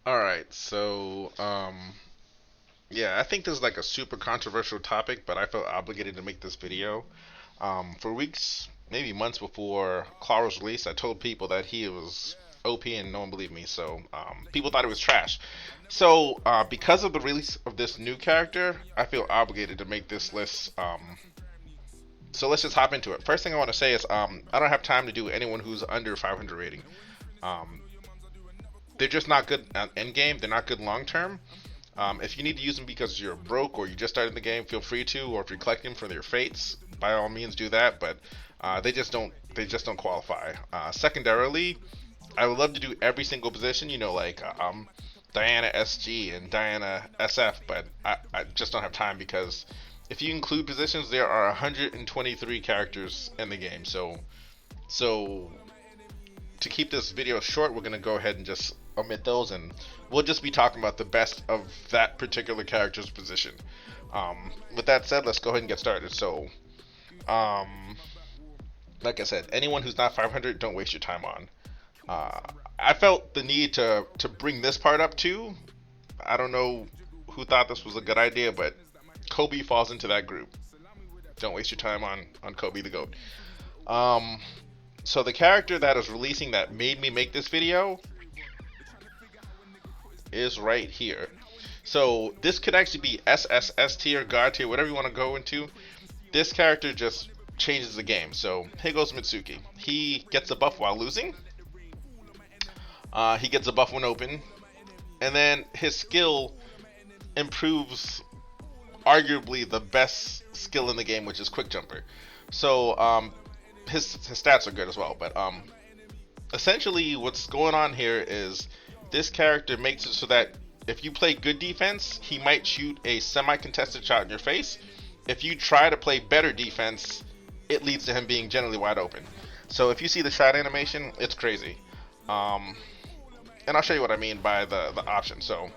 All right, yeah, I think this is like a super controversial topic, but I felt obligated to make this video. For weeks, maybe months before Claw was released, I told people that he was OP and no one believed me, so people thought it was trash. Because of the release of this new character, I feel obligated to make this list. So let's just hop into it. First thing I want to say is I don't have time to do anyone who's under 500 rating. Um, they're just not good end game. They're not good long term. If you need to use them because you're broke or you just started the game, feel free to. Or if you're collecting for their fates, by all means do that. But they just don't qualify. Secondarily, I would love to do every single position. Diana SG and Diana SF, but I just don't have time because if you include positions, there are 123 characters in the game. So to keep this video short, we're gonna go ahead and just omit those, and we'll just be talking about the best of that particular character's position. With that said, let's go ahead and get started. Um, like I said, anyone who's not 500, don't waste your time on. Uh, I felt the need to bring this part up too. I don't know who thought this was a good idea, but Kobe falls into that group. Don't waste your time on Kobe the goat. Um, so the character that is releasing that made me make this video is right here. So this could actually be SSS tier, God tier, whatever you want to go into. This character just changes the game. So here goes Mitsuki. He gets a buff while losing. He gets a buff when open, and then his skill improves arguably the best skill in the game, which is quick jumper. So his stats are good as well. But essentially, what's going on here is this character makes it so that if you play good defense, he might shoot a semi-contested shot in your face. If you try to play better defense, it leads to him being generally wide open. So if you see the shot animation, it's crazy. And I'll show you what I mean by the option. So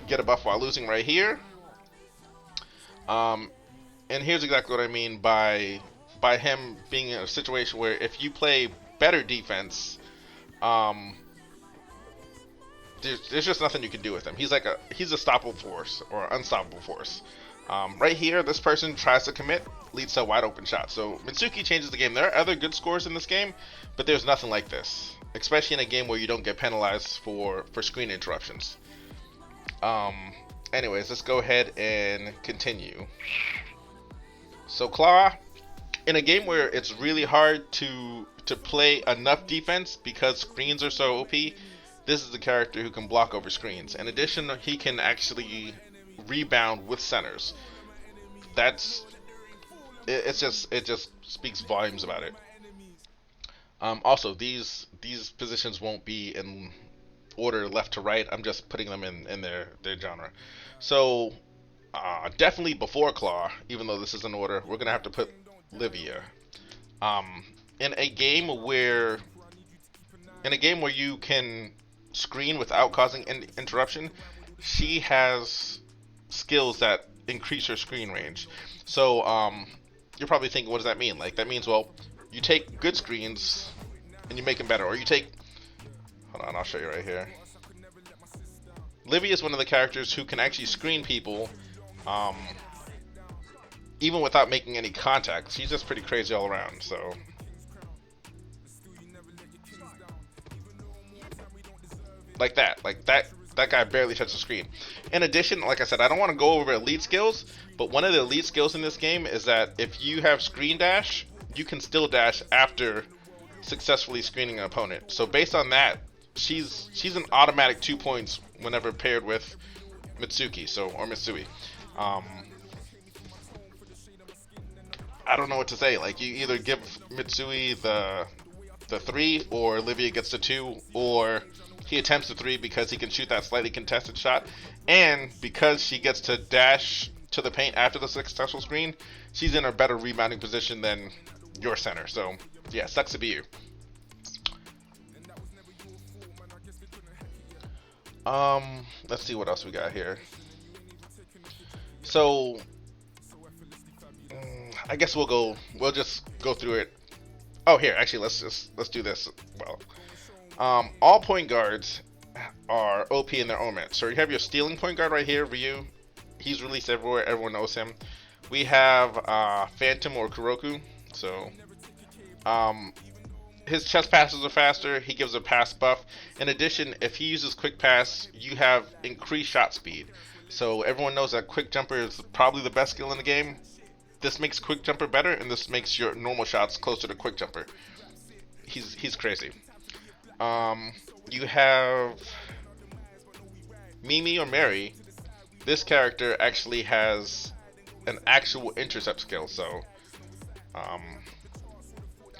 get a buff while losing right here. And here's exactly what I mean by him being in a situation where if you play better defense, there's just nothing you can do with him. He's a stoppable force or unstoppable force. Right here, this person tries to commit, leads to a wide open shot. So Mitsuki changes the game. There are other good scores in this game, but there's nothing like this, especially in a game where you don't get penalized for screen interruptions. Anyways, let's go ahead and continue. So Claw, in a game where it's really hard to play enough defense because screens are so OP, this is the character who can block over screens. In addition, he can actually rebound with centers. It just speaks volumes about it. Also, these positions won't be in order left to right. I'm just putting them in their genre. So definitely before Claw, even though this is in order, we're gonna have to put Livia. Um, in a game where you can screen without causing interruption, she has skills that increase her screen range. So you're probably thinking, what does that mean? Like that means, well, you take good screens and you make them better, or you take. Hold on, I'll show you right here. Livy is one of the characters who can actually screen people, even without making any contact. She's just pretty crazy all around. So. Like that guy barely touched the screen. In addition, like I said, I don't want to go over elite skills, but one of the elite skills in this game is that if you have screen dash, you can still dash after successfully screening an opponent. So based on that, she's an automatic 2 points whenever paired with Mitsuki, or Mitsui. I don't know what to say. Like, you either give Mitsui the 3, or Livia gets the 2, or he attempts the 3 because he can shoot that slightly contested shot, and because she gets to dash to the paint after the successful screen, she's in a better rebounding position than your center. So yeah, sucks to be you. Let's see what else we got here. So I guess we'll just go through it. Oh, here, actually, let's do this. Well, all point guards are OP in their own right. So you have your stealing point guard right here, Ryu. He's released everywhere. Everyone knows him. We have Phantom or Kuroku. So um, his chest passes are faster. He gives a pass buff. In addition, if he uses quick pass, you have increased shot speed. So everyone knows that quick jumper is probably the best skill in the game. This makes quick jumper better, and this makes your normal shots closer to quick jumper. He's crazy. Um, you have Mimi or Mary. This character actually has an actual intercept skill. So um,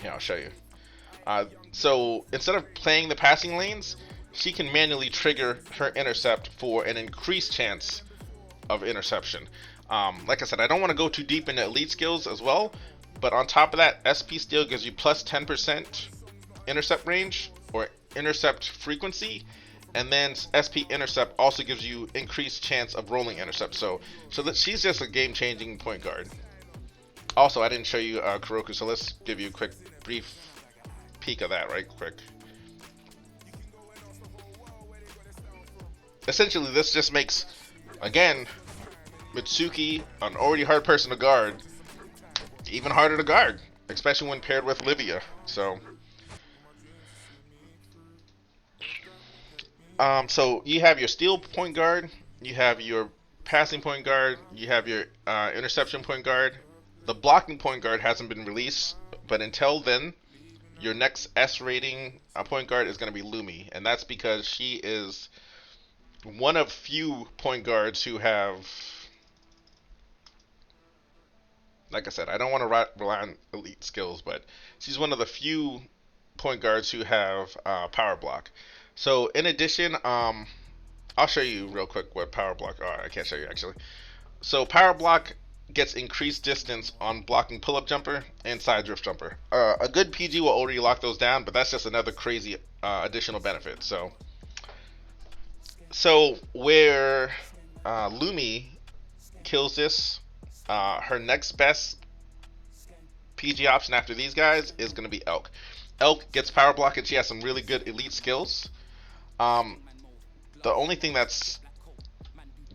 here, I'll show you. So instead of playing the passing lanes, she can manually trigger her intercept for an increased chance of interception. Like I said, I don't want to go too deep into elite skills as well, but on top of that, SP Steal gives you plus 10% intercept range or intercept frequency, and then SP Intercept also gives you increased chance of rolling intercept. So she's just a game-changing point guard. Also, I didn't show you Kuroku, so let's give you a quick, brief peek of that right quick. Essentially, this just makes, again, Mitsuki, an already hard person to guard, even harder to guard, especially when paired with Livia. So, so you have your steal point guard, you have your passing point guard, you have your interception point guard. The blocking point guard hasn't been released, but until then, your next S rating point guard is going to be Lumi, and that's because she is one of few point guards who have, like I said, I don't want to rely on elite skills, but she's one of the few point guards who have power block. So in addition, I'll show you real quick what power block are. I can't show you actually. So power block gets increased distance on blocking pull-up jumper and side drift jumper. A good PG will already lock those down, but that's just another crazy additional benefit. So where Lumi kills this, her next best PG option after these guys is going to be Elk. Elk gets power block and she has some really good elite skills. The only thing that's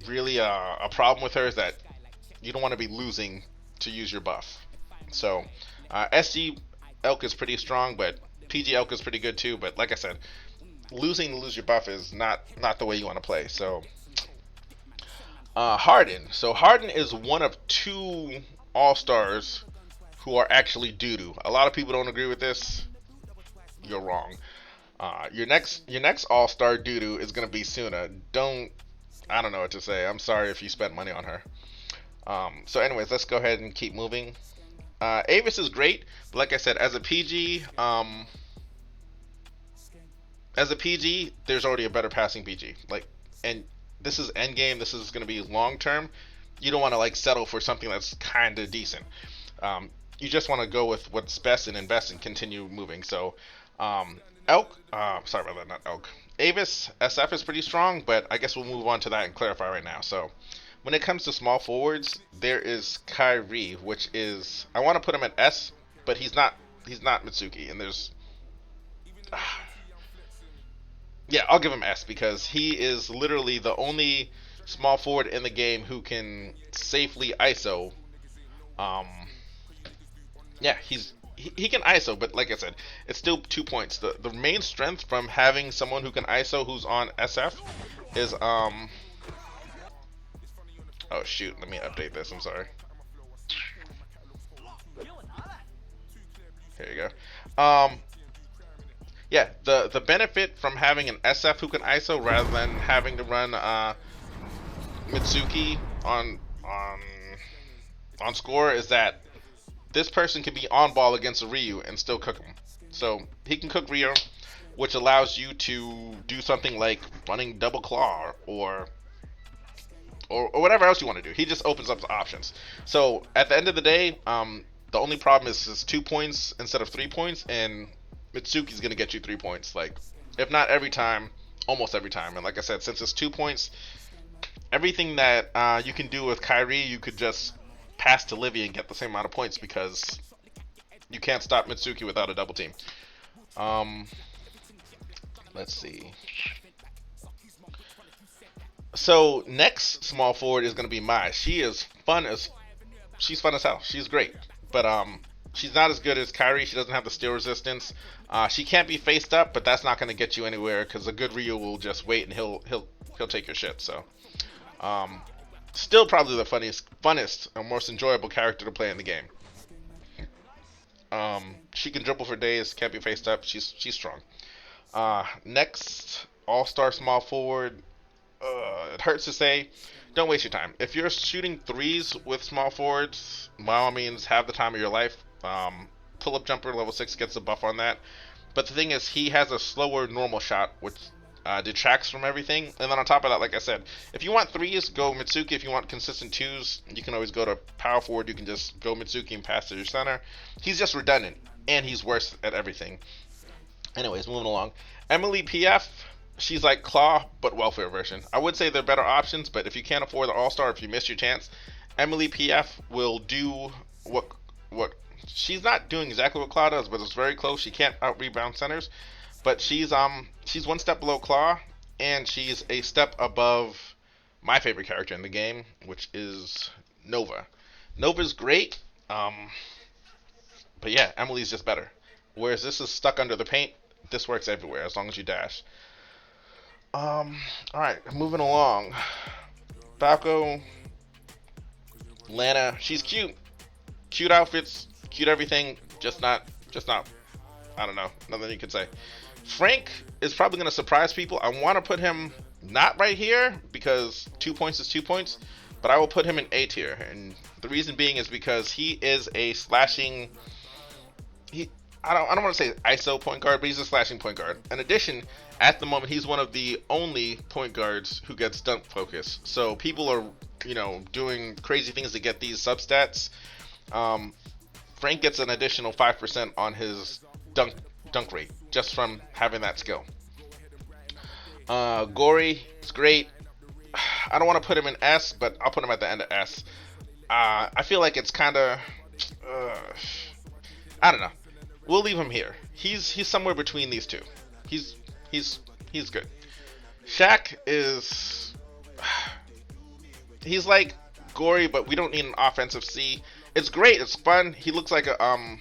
really a problem with her is that you don't want to be losing to use your buff. So SG Elk is pretty strong, but PG Elk is pretty good too. But like I said, losing to lose your buff is not the way you want to play. So Harden. So Harden is one of two all-stars who are actually doo-doo. A lot of people don't agree with this. You're wrong. Your next all-star doo-doo is gonna be Suna. I don't know what to say. I'm sorry if you spent money on her. So anyways, let's go ahead and keep moving. Avis is great, but like I said, as a PG, there's already a better passing PG. And this is end game. This is going to be long term. You don't want to settle for something that's kind of decent. You just want to go with what's best and invest and continue moving. So, Elk, sorry about that, not Elk. Avis SF is pretty strong, but I guess we'll move on to that and clarify right now. So, when it comes to small forwards, there is Kyrie, which is, I want to put him at S, but he's not Mitsuki, and there's yeah, I'll give him S because he is literally the only small forward in the game who can safely ISO. Yeah, he can ISO, but like I said, it's still 2 points. The main strength from having someone who can ISO who's on SF is oh shoot, let me update this, I'm sorry. Here you go. Yeah, the benefit from having an SF who can ISO rather than having to run Mitsuki on score is that this person can be on ball against a Ryu and still cook him. So he can cook Ryu, which allows you to do something like running double claw or whatever else you want to do. He just opens up the options. So at the end of the day, the only problem is it's 2 points instead of 3 points, and Mitsuki's gonna get you 3 points. If not every time, almost every time. And like I said, since it's 2 points, everything that you can do with Kyrie, you could just pass to Livy and get the same amount of points because you can't stop Mitsuki without a double team. Let's see. So next small forward is gonna be Mai. She's fun as hell. She's great, but she's not as good as Kyrie. She doesn't have the steal resistance. She can't be faced up, but that's not gonna get you anywhere because a good Ryu will just wait and he'll take your shit. So um, still probably the funnest, and most enjoyable character to play in the game. She can dribble for days, can't be faced up. She's strong. Next, All Star small forward. It hurts to say, don't waste your time. If you're shooting threes with small forwards, by all means, have the time of your life. Pull up jumper level 6 gets a buff on that. But the thing is, he has a slower normal shot, which detracts from everything. And then on top of that, like I said, if you want threes, go Mitsuki. If you want consistent twos, you can always go to power forward. You can just go Mitsuki and pass to your center. He's just redundant, and he's worse at everything. Anyways, moving along. Emily PF, she's like Claw, but welfare version. I would say they're better options, but if you can't afford the All-Star, if you miss your chance, Emily PF will do what she's not doing exactly what Claw does, but it's very close. She can't out rebound centers, but she's one step below Claw, and she's a step above my favorite character in the game, which is Nova. Nova's great, but yeah, Emily's just better. Whereas this is stuck under the paint, this works everywhere as long as you dash. Alright, moving along. Falco, Lana, she's cute. Cute outfits, cute everything, just not, I don't know, nothing you could say. Frank is probably going to surprise people. I want to put him not right here because 2 points is 2 points, but I will put him in A tier. And the reason being is because he is a slashing. I don't want to say ISO point guard, but he's a slashing point guard. In addition, at the moment, he's one of the only point guards who gets dunk focus. So people are, doing crazy things to get these substats. Frank gets an additional 5% on his dunk rate just from having that skill. Gory is great. I don't want to put him in S, but I'll put him at the end of S. I feel like it's kind of, I don't know. We'll leave him here. He's somewhere between these two. He's good. Shaq is, he's like Gory, but we don't need an offensive C. It's great. It's fun. He looks like I'll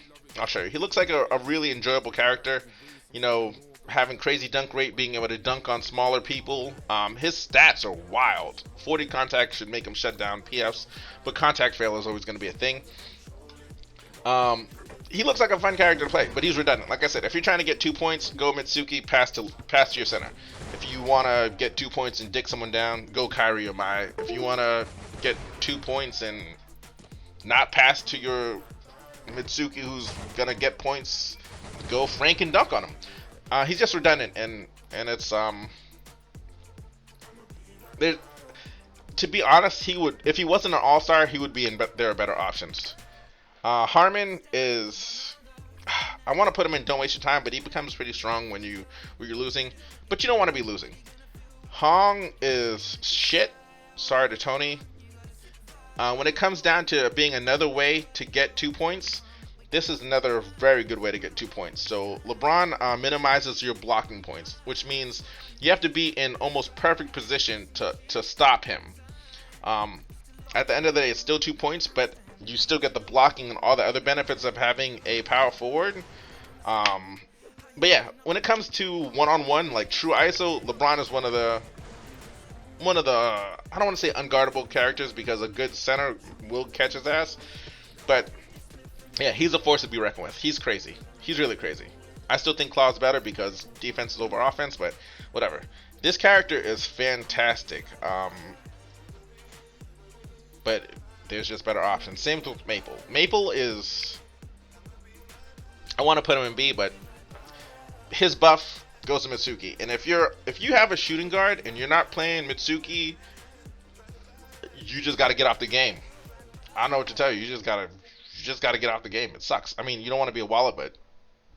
show you. He looks like a really enjoyable character. Having crazy dunk rate, being able to dunk on smaller people. His stats are wild. 40 contact should make him shut down PFs, but contact fail is always going to be a thing. He looks like a fun character to play, but he's redundant. Like I said, if you're trying to get 2 points, go Mitsuki, pass to your center. If you want to get 2 points and dick someone down, go Kyrie or Mai. If you want to get 2 points and not pass to your Mitsuki who's gonna get points, go Frank and dunk on him. He's just redundant, and it's to be honest, he would, if he wasn't an all-star, he would be in there are better options. Harmon is, I want to put him in don't waste your time, but he becomes pretty strong when you're losing, but you don't want to be losing. Hong is shit. Sorry to Tony. When it comes down to being another way to get 2 points, this is another very good way to get 2 points. So LeBron minimizes your blocking points, which means you have to be in almost perfect position to stop him. At the end of the day, it's still 2 points, but you still get the blocking and all the other benefits of having a power forward. But yeah, when it comes to one-on-one, like true ISO, LeBron is one of the I don't want to say unguardable characters because a good center will catch his ass, but yeah, he's a force to be reckoned with. He's crazy. He's really crazy. I still think Claw's better because defense is over offense, but whatever. This character is fantastic. But there's just better options. Same with Maple. Maple is, I want to put him in B, but his buff goes to Mitsuki. And if you have a shooting guard and you're not playing Mitsuki, you just got to get off the game. I don't know what to tell you. You just got to get off the game. It sucks. I mean, you don't want to be a wallet, but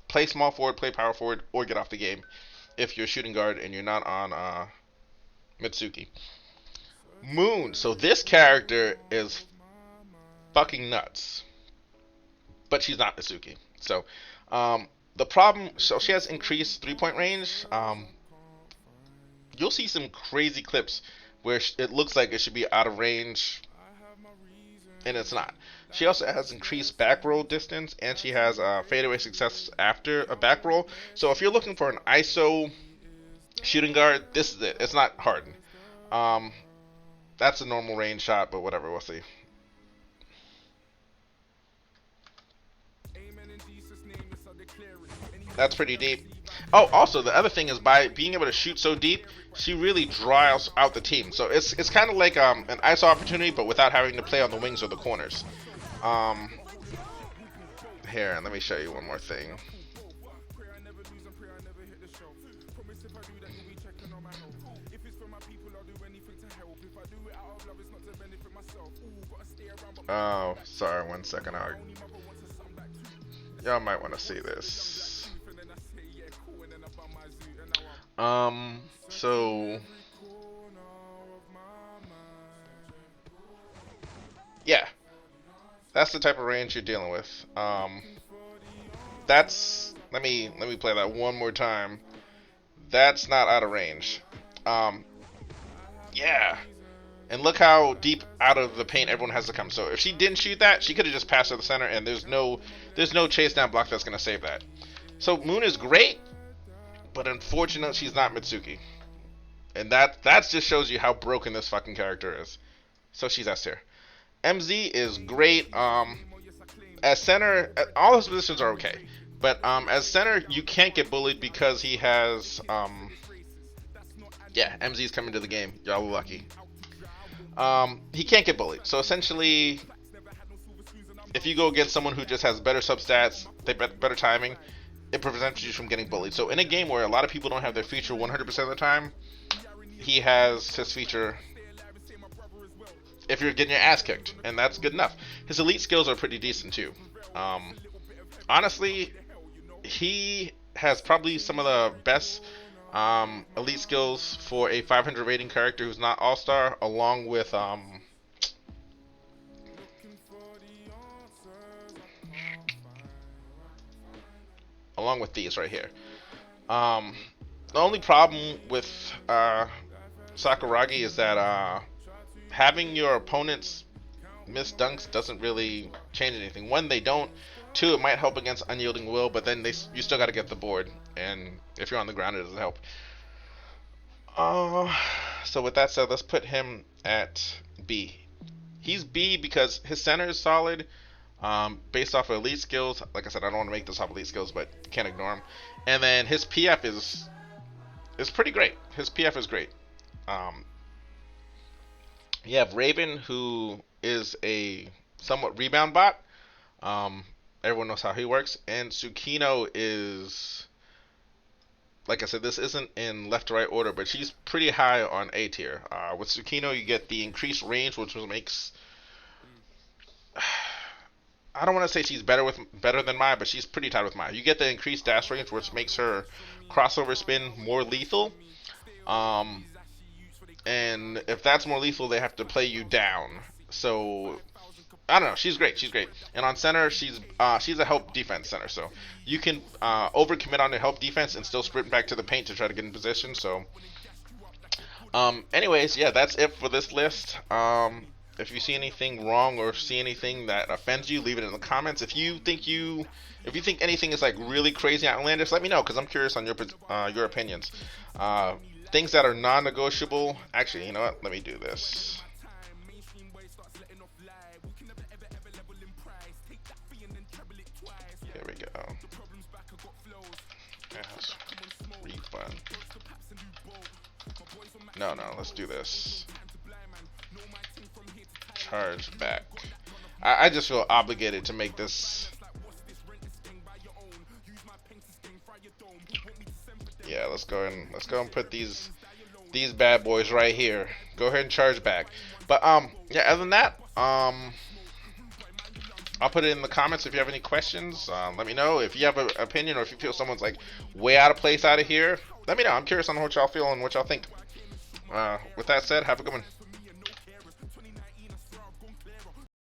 play small forward, play power forward, or get off the game if you're a shooting guard and you're not on Mitsuki. Moon. So this character is fucking nuts, but she's not Mitsuki. So the problem, so she has increased 3-point range. You'll see some crazy clips where it looks like it should be out of range, and it's not. She also has increased back roll distance, and she has fadeaway success after a back roll. So if you're looking for an ISO shooting guard, this is it. It's not Harden. Um, that's a normal range shot, but whatever, we'll see. That's pretty deep. Oh, also the other thing is by being able to shoot so deep, she really draws out the team. So it's kind of like an ISO opportunity, but without having to play on the wings or the corners. Um, Here, let me show you one more thing. Oh, sorry, 1 second. Y'all might want to see this. So yeah, that's the type of range you're dealing with. That's let me play that one more time. That's not out of range. Yeah. And look how deep out of the paint everyone has to come. So if she didn't shoot that, she could have just passed to the center, and there's no chase down block that's gonna save that. So Moon is great, but unfortunately she's not Mitsuki. And that just shows you how broken this fucking character is. So she's S tier. MZ is great. As center, all his positions are okay. But as center, you can't get bullied because he has yeah, MZ's coming to the game. Y'all are lucky. He can't get bullied. So essentially, if you go against someone who just has better substats, they better timing, it prevents you from getting bullied. So in a game where a lot of people don't have their feature 100% of the time, he has his feature if you're getting your ass kicked, and that's good enough. His elite skills are pretty decent too. Honestly, he has probably some of the best elite skills for a 500 rating character who's not all-star, along with these right here. The only problem with Sakuragi is that having your opponents miss dunks doesn't really change anything. One, they don't. Two, it might help against unyielding will, but then you still got to get the board, and if you're on the ground, it doesn't help. So with that said, let's put him at B. He's B because his center is solid, based off of elite skills. Like I said, I don't want to make this off elite skills, but can't ignore him. And then his PF is pretty great. His PF is great. You have Raven, who is a somewhat rebound bot. Everyone knows how he works. And Tsukino is, like I said, this isn't in left to right order, but she's pretty high on A tier. With Tsukino, you get the increased range, which makes, I don't want to say she's better than Mai, but she's pretty tied with Mai. You get the increased dash range, which makes her crossover spin more lethal. And if that's more lethal, they have to play you down. So I don't know. She's great. She's great. And on center, she's a help defense center. So you can overcommit on the help defense and still sprint back to the paint to try to get in position. So, anyways, yeah, that's it for this list. If you see anything wrong or see anything that offends you, leave it in the comments. If you think anything is like really crazy outlandish, let me know, because I'm curious on your opinions. Things that are non-negotiable. Actually, you know what? Let me do this. Here we go. Yes. Refund. No, let's do this. Charge back. I just feel obligated to make this. Yeah, let's go and put these bad boys right here. Go ahead and charge back. But yeah, other than that, I'll put it in the comments if you have any questions. Let me know if you have an opinion, or if you feel someone's like way out of place out of here. Let me know. I'm curious on what y'all feel and what y'all think. With that said, have a good one.